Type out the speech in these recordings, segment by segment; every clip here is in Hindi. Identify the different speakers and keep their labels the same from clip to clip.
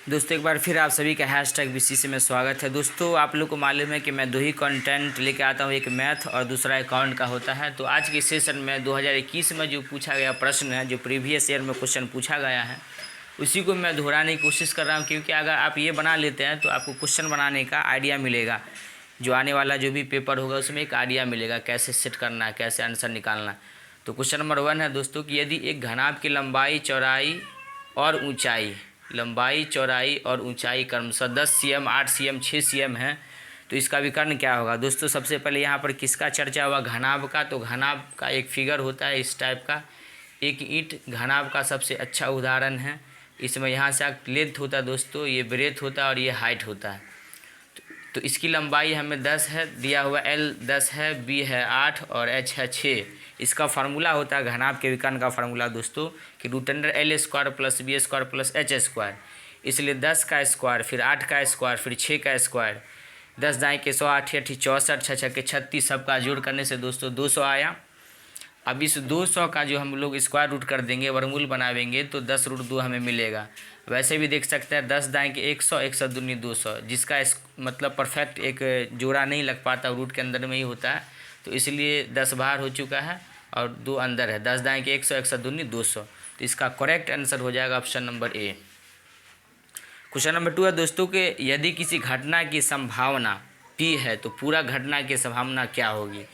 Speaker 1: दोस्तों एक बार फिर आप सभी का हैशटैग BCC में स्वागत है। दोस्तों आप लोग को मालूम है कि मैं दो ही कंटेंट लेके आता हूँ, एक मैथ और दूसरा अकाउंट का होता है। तो आज के सेशन में 2021 में जो पूछा गया प्रश्न है, जो प्रीवियस ईयर में क्वेश्चन पूछा गया है, उसी को मैं दोहराने की कोशिश कर रहा हूँ, क्योंकि अगर आप ये बना लेते हैं तो आपको क्वेश्चन बनाने का आइडिया मिलेगा। जो आने वाला जो भी पेपर होगा उसमें एक आइडिया मिलेगा कैसे सेट करना है, कैसे आंसर निकालना है। तो क्वेश्चन नंबर 1 है दोस्तों कि यदि एक घनाभ की लंबाई चौड़ाई और ऊंचाई क्रमशः 10 cm, 8 cm, 6 cm है, तो इसका विकर्ण क्या होगा। दोस्तों सबसे पहले यहाँ पर किसका चर्चा हुआ, घनाभ का। तो घनाभ का एक फिगर होता है इस टाइप का, एक ईंट घनाभ का सबसे अच्छा उदाहरण है। इसमें यहाँ से लेंथ होता है दोस्तों, ये ब्रेथ होता है और ये हाइट होता है। तो इसकी लंबाई हमें 10 है दिया हुआ, L 10 है, B है 8 और H है 6। इसका फार्मूला होता है घनाभ के विकर्ण का फार्मूला दोस्तों कि √L² + B² + H²। इसलिए 10 का स्क्वायर, फिर 8 का स्क्वायर, फिर 6 का स्क्वायर, 10 दाएँ के 100, 8 8 64, 6 6 के 36, सबका जोड़ करने से दोस्तों 200 आया। अब इस 200 का जो हम लोग स्क्वायर रूट कर देंगे, वर्गमूल बनावेंगे, तो 10√2 हमें मिलेगा। वैसे भी देख सकते हैं 10 दाएँ के 100, 1 × 2 = 200, जिसका मतलब परफेक्ट एक जोड़ा नहीं लग पाता, रूट के अंदर में ही होता है। तो इसलिए 10 बाहर हो चुका है और 2 अंदर है। 10 दाएँ के 100, 1 × 2 = 200। तो इसका करेक्ट आंसर हो जाएगा option number A. Question number 2 है दोस्तों कि यदि किसी घटना की संभावना P है तो पूरा घटना की संभावना क्या होगी।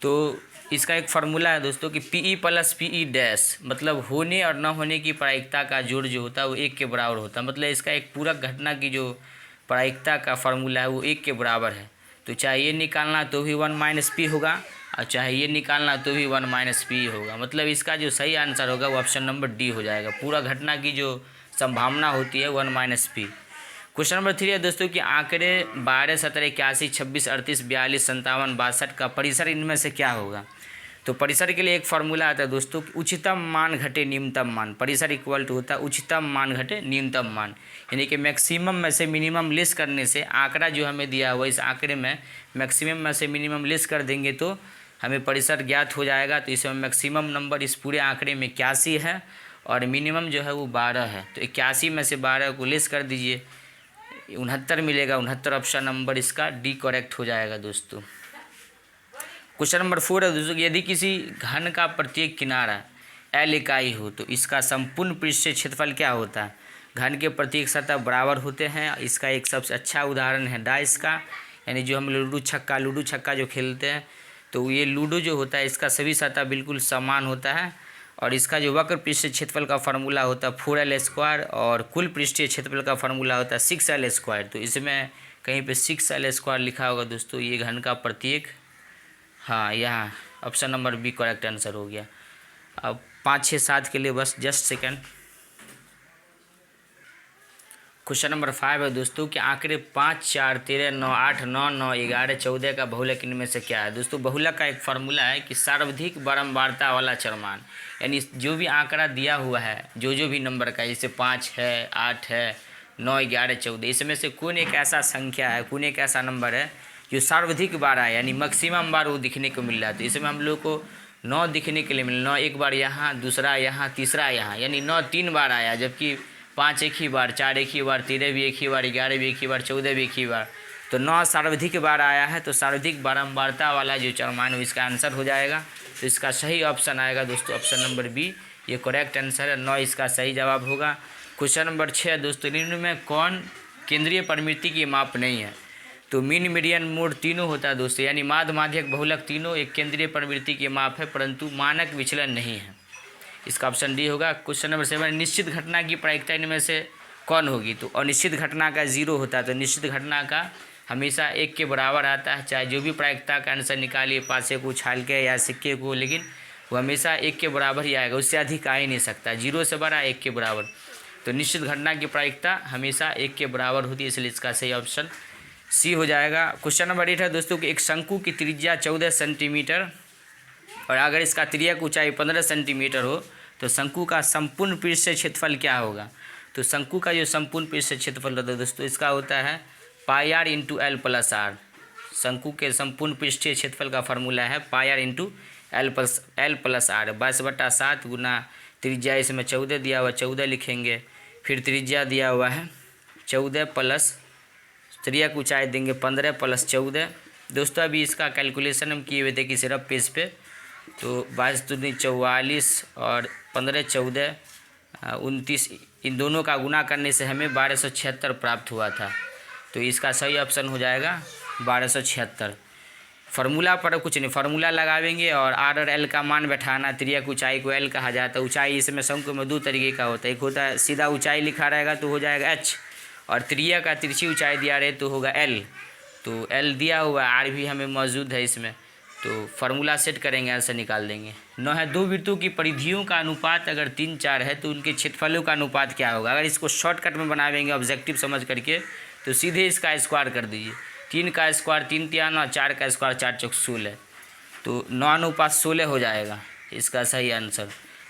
Speaker 1: तो इसका एक फार्मूला है दोस्तों कि PE + PE-, मतलब होने और न होने की प्रायिकता का जोड़ जो होता है वो 1 के बराबर होता है। मतलब इसका एक पूरा घटना की जो प्रायिकता का फार्मूला है वो 1 के बराबर है। तो चाहे ये निकालना तो भी 1 - P होगा और चाहे ये निकालना तो भी 1 - P होगा। मतलब इसका जो सही आंसर होगा वो ऑप्शन नंबर डी हो जाएगा। पूरा घटना की जो संभावना होती है 1 - P। क्वेश्चन नंबर 3 है दोस्तों कि आंकड़े 12, 17, 81, 26, 38, 42, 57, 62 का परिसर इनमें से क्या होगा। तो परिसर के लिए एक फार्मूला आता है दोस्तों कि उच्चतम मान घटे न्यूनतम मान। परिसर इक्वल टू होता है उच्चतम मान घटे न्यूनतम मान, यानी कि मैक्सिमम में से मिनिमम लेस करने से आंकड़ा जो हमें दिया हुआ इस आंकड़े में मैक्सिमम में से मिनिमम लेस कर देंगे तो हमें परिसर ज्ञात हो जाएगा। तो इसमें मैक्सिमम नंबर इस पूरे आंकड़े में 81 है और मिनिमम जो है वो 12 है। तो 81 में से 12 को लेस कर दीजिए, 69 मिलेगा। 69 ऑप्शन नंबर इसका डी करेक्ट हो जाएगा दोस्तों। क्वेश्चन नंबर 4 है दोस्तों यदि किसी घन का प्रत्येक किनारा L इकाई हो तो इसका संपूर्ण पृष्ठीय क्षेत्रफल क्या होता है। घन के प्रत्येक सतह बराबर होते हैं। इसका एक सबसे अच्छा उदाहरण है डाइस का, यानी जो हम लूडो छक्का जो खेलते हैं, तो ये लूडो जो होता है इसका सभी सतह बिल्कुल समान होता है और इसका जो वक्र पृष्ठीय क्षेत्रफल का फार्मूला होता है 4L² और कुल पृष्ठीय क्षेत्रफल का फार्मूला होता है 6L²। तो इसमें कहीं पे 6L² लिखा होगा दोस्तों, ये घन का प्रत्येक, हाँ यहाँ option number B correct answer हो गया। अब 5, 6, 7 के लिए बस जस्ट सेकंड। क्वेश्चन नंबर 5 है दोस्तों कि आंकड़े 5, 4, 13, 9, 8, 9, 9, 11, 14 का बहुलक इनमें से क्या है। दोस्तों बहुलक का एक फार्मूला है कि सार्वधिक बारंबारता वाला चरमान, यानी जो भी आंकड़ा दिया हुआ है जो भी नंबर का, जैसे 5 है, 8 है, 9, 11, 14, इसमें से कौन एक ऐसा संख्या है, कौन एक ऐसा नंबर है जो सर्वाधिक बार आया, यानी मैक्सिमम बार वो दिखने को मिल रहा है। तो इसमें हम लोग को 9 दिखने के लिए मिला, 9 एक बार यहाँ, दूसरा यहाँ, तीसरा यहाँ, यानी 9 3 बार आया, जबकि 5 एक ही बार, 4 एक ही बार, 13 भी एक ही बार, 11 भी एक ही बार, 14 भी एक ही बार। तो 9 सर्वाधिक बार आया है। तो सर्वाधिक बारंबारता वाला जो चरमान है इसका आंसर हो जाएगा। तो इसका सही ऑप्शन आएगा दोस्तों ऑप्शन नंबर बी, ये करेक्ट आंसर है। 9 इसका सही जवाब होगा। क्वेश्चन नंबर 6 दोस्तों निम्न में कौन केंद्रीय प्रवृत्ति की माप नहीं है। तो मीन, मीडियन, मोड तीनों होता है दोस्तों, यानी माध्य, माध्यक, बहुलक तीनों एक केंद्रीय प्रवृत्ति की माप है, परंतु मानक विचलन नहीं है। इसका ऑप्शन डी होगा। क्वेश्चन नंबर 7 निश्चित घटना की प्रायिकता इनमें से कौन होगी। तो अनिश्चित घटना का 0 होता है। तो निश्चित घटना का हमेशा 1 के बराबर आता है, चाहे जो भी प्रायिकता का आंसर निकालिए, पासे को उछाल के या सिक्के को, लेकिन वो हमेशा 1 के बराबर ही आएगा, उससे अधिक आ ही नहीं सकता। 0 से बड़ा 1 के बराबर। तो निश्चित घटना की प्रायिकता हमेशा 1 के बराबर होती है, इसलिए इसका सही ऑप्शन सी हो जाएगा। क्वेश्चन नंबर 8 है दोस्तों कि एक शंकु की त्रिज्या 14 सेंटीमीटर और अगर इसका त्रिज्या की ऊंचाई 15 सेंटीमीटर हो तो शंकु का संपूर्ण पृष्ठीय क्षेत्रफल क्या होगा। तो शंकु का जो संपूर्ण पृष्ठीय क्षेत्रफल होता है दोस्तों इसका होता है πr × L + r। शंकु के संपूर्ण पृष्ठीय क्षेत्रफल का फार्मूला है πr × L + r। 22/7 गुना त्रिज्या, इसमें 14 दिया हुआ, 14 लिखेंगे, फिर त्रिज्या दिया हुआ है 14 प्लस तिर्यक ऊंचाई देंगे 15 प्लस 14। दोस्तों अभी इसका कैलकुलेशन हम किए हुए थे कि सिर्फ पेज पे, तो 22 दूनी 44 और 15 14 29, इन दोनों का गुना करने से हमें 1276 प्राप्त हुआ था। तो इसका सही ऑप्शन हो जाएगा 1276। फार्मूला पर कुछ नहीं, फार्मूला लगावेंगे और आर और एल का मान बैठाना। तिर्यक ऊंचाई को एल कहा जाता है। ऊंचाई इसमें शंकु में दो तरीके का होता है, एक होता है सीधा ऊंचाई लिखा रहेगा तो हो जाएगा एच, और तिर्यक का तिरछी ऊंचाई दिया रहे तो होगा एल। तो एल दिया हुआ, आर भी हमें मौजूद है इसमें, तो फार्मूला सेट करेंगे, एल से निकाल देंगे। 9 है, दो वृत्तों की परिधियों का अनुपात अगर 3 4 है तो उनके क्षेत्रफलों का अनुपात क्या होगा। अगर इसको शॉर्टकट में बनावेंगे ऑब्जेक्टिव समझ करके तो सीधे इसका स्क्वायर कर दीजिए। 3 का स्क्वायर 3 3 9, 4 का स्क्वायर 4 चौक 16, तो 9:16 हो जाएगा इसका सही आंसर।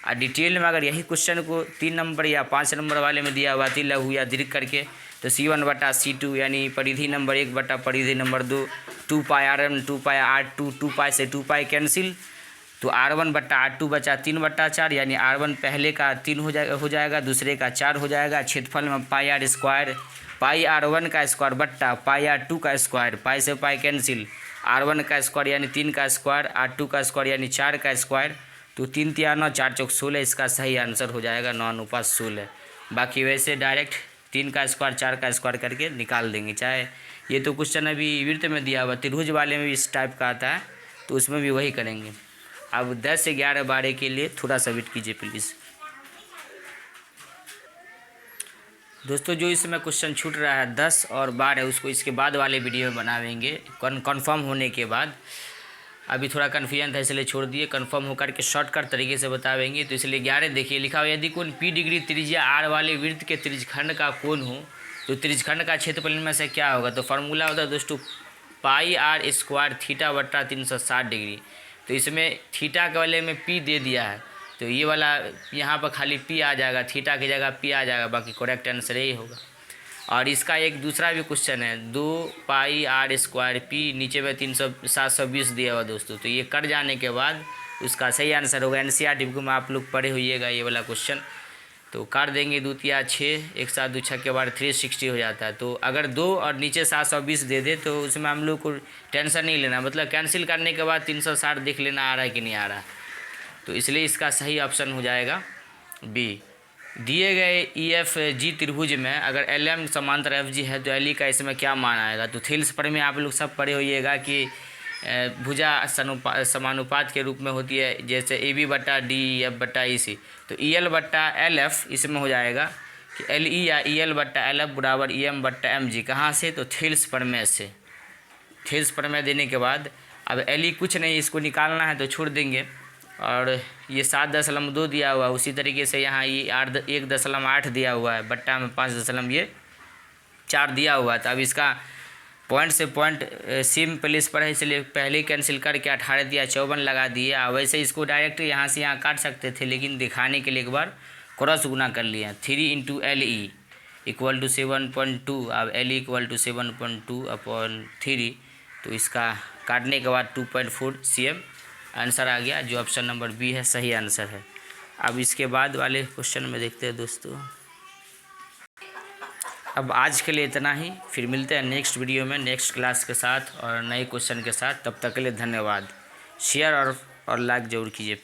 Speaker 1: और डिटेल में अगर यही क्वेश्चन को 3 नंबर या 5 नंबर वाले में दिया हुआ थी लघु या दीर्घ करके, तो C1/C2 यानी परिधि नंबर 1 बटा परिधि नंबर 2, 2πr1 2πr2, 2π से 2π कैंसिल, तो R1/R2 बचा 3/4, यानी R1 पहले का 3 हो जाएगा, दूसरे का 4 हो जाएगा। क्षेत्रफल में πr स्क्वायर, πr1 का स्क्वायर बट्टा πr2 का स्क्वायर, पाई से पाई कैंसिल, R1 का स्क्वायर यानी 3 का स्क्वायर, R2 का स्क्वायर यानी 4 का स्क्वायर, तो 3 3 9 4 चौक 16, इसका सही आंसर हो जाएगा 9:16। बाकी वैसे डायरेक्ट 3 का स्क्वायर 4 का स्क्वायर करके निकाल देंगे। चाहे ये तो क्वेश्चन अभी वृत्त में दिया हुआ, त्रिभुज वाले में भी इस टाइप का आता है तो उसमें भी वही करेंगे। अब 10 से 11 12 के लिए थोड़ा सा वेट कीजिए प्लीज़। दोस्तों जो इसमें क्वेश्चन छूट रहा है 10 और 12, उसको इसके बाद वाले वीडियो में बनावेंगे कन्फर्म होने के बाद। अभी थोड़ा कन्फ्यूजन था इसलिए छोड़ दिए, कन्फर्म होकर के शॉर्टकट तरीके से बतावेंगे। तो इसलिए 11 देखिए लिखा हुआ, यदि कोण P डिग्री त्रिज्या R वाले वृत्त के त्रिज्यखंड का कोण हो तो त्रिज्यखंड का क्षेत्रफल में से क्या होगा। तो फार्मूला होता है दोस्तों πr स्क्वायर θ/360 डिग्री। तो इसमें थीटा के वाले में P दे दिया है, तो ये वाला यहाँ पर खाली P आ जाएगा, थीटा की जगह P आ जाएगा, बाकी करेक्ट आंसर यही होगा। और इसका एक दूसरा भी क्वेश्चन है 2πr स्क्वायर P, नीचे में 720 दिया हुआ दोस्तों। तो ये कट जाने के बाद उसका सही आंसर होगा। NCERT बुक में आप लोग पढ़े हुइएगा ये वाला क्वेश्चन। तो काट देंगे 2 3 6, 1 7 2 6 के बाद 360 हो जाता है। तो अगर 2 और नीचे 720 दे दे तो उसमें हम लोग को टेंशन नहीं लेना, मतलब कैंसिल करने के बाद 360 देख लेना आ रहा है कि नहीं आ रहा है। तो इसलिए इसका सही ऑप्शन हो जाएगा बी। दिए गए EFG त्रिभुज में अगर LM समांतर FG है तो LE का इसमें क्या मान आएगा। तो थेल्स पर में आप लोग सब पढ़े होइएगा कि भुजा समानुपात के रूप में होती है, जैसे AB/DEF/EC। तो EL/LF इसमें हो जाएगा कि LE या EL/LF बराबर EM/mg। कहाँ से, तो थेल्स प्रमेय से। थेल्स प्रमेय देने के बाद अब LE कुछ नहीं, इसको निकालना है तो छोड़ देंगे। और ये 7.2 दिया हुआ है, उसी तरीके से यहाँ ये 1.8 दिया हुआ है, बट्टा में 5.4 दिया हुआ है। तो अब इसका पॉइंट से पॉइंट सेम प्लेस पर है, इसलिए पहले कैंसिल करके 18 दिया, 54 लगा दिए। वैसे इसको डायरेक्ट यहाँ से यहाँ काट सकते थे, लेकिन दिखाने के लिए एक बार क्रॉस गुना कर लिया। 3 × LE = 7.2, अब LE = 7.2/3। तो इसका काटने के बाद 2.4 cm आंसर आ गया, जो ऑप्शन नंबर बी है सही आंसर है। अब इसके बाद वाले क्वेश्चन में देखते हैं दोस्तों। अब आज के लिए इतना ही, फिर मिलते हैं नेक्स्ट वीडियो में नेक्स्ट क्लास के साथ और नए क्वेश्चन के साथ। तब तक के लिए धन्यवाद। शेयर और लाइक ज़रूर कीजिए।